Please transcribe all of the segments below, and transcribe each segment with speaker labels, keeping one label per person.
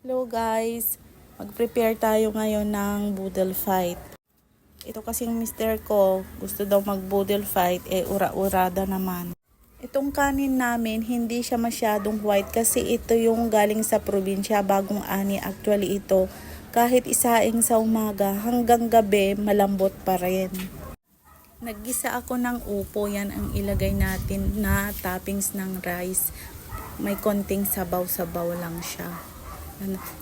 Speaker 1: Hello guys, mag-prepare tayo ngayon ng boodle fight. Ito kasing mister ko, gusto daw mag-boodle fight, ura-urada naman. Itong kanin namin, hindi siya masyadong white kasi ito yung galing sa probinsya, bagong ani actually ito. Kahit isaing sa umaga, hanggang gabi, malambot pa rin. Naggisa ako ng upo, yan ang ilagay natin na toppings ng rice. May konting sabaw-sabaw lang siya.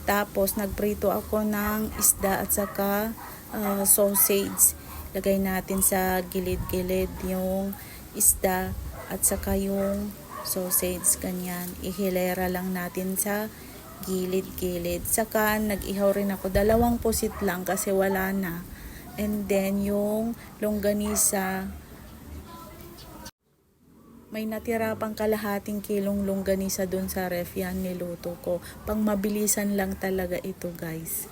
Speaker 1: Tapos nagprito ako ng isda at saka sausage. Lagay natin sa gilid-gilid yung isda at saka yung sausage, ganyan. Ihilera lang natin sa gilid-gilid. Saka nag-ihaw rin ako, 2 pusit lang kasi wala na. And then yung longganisa, may natira pang kalahating kilong longganisa dun sa ref, yan niluto ko. Pang mabilisan lang talaga ito guys.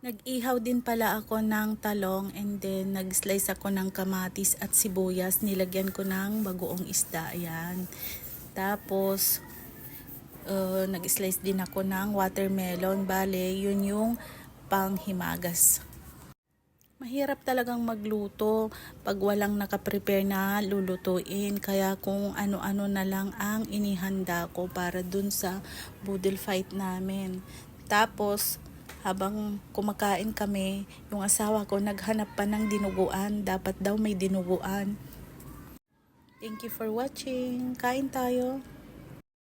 Speaker 1: Nag-ihaw din pala ako ng talong and then nag-slice ako ng kamatis at sibuyas. Nilagyan ko ng bagoong isda, ayan. Tapos nag-slice din ako ng watermelon. Bale, yun yung panghimagas. Mahirap talagang magluto pag walang nakaprepare na lulutuin. Kaya kung ano-ano na lang ang inihanda ko para dun sa boodle fight namin. Tapos, habang kumakain kami, yung asawa ko naghanap pa ng dinuguan. Dapat daw may dinuguan. Thank you for watching. Kain tayo.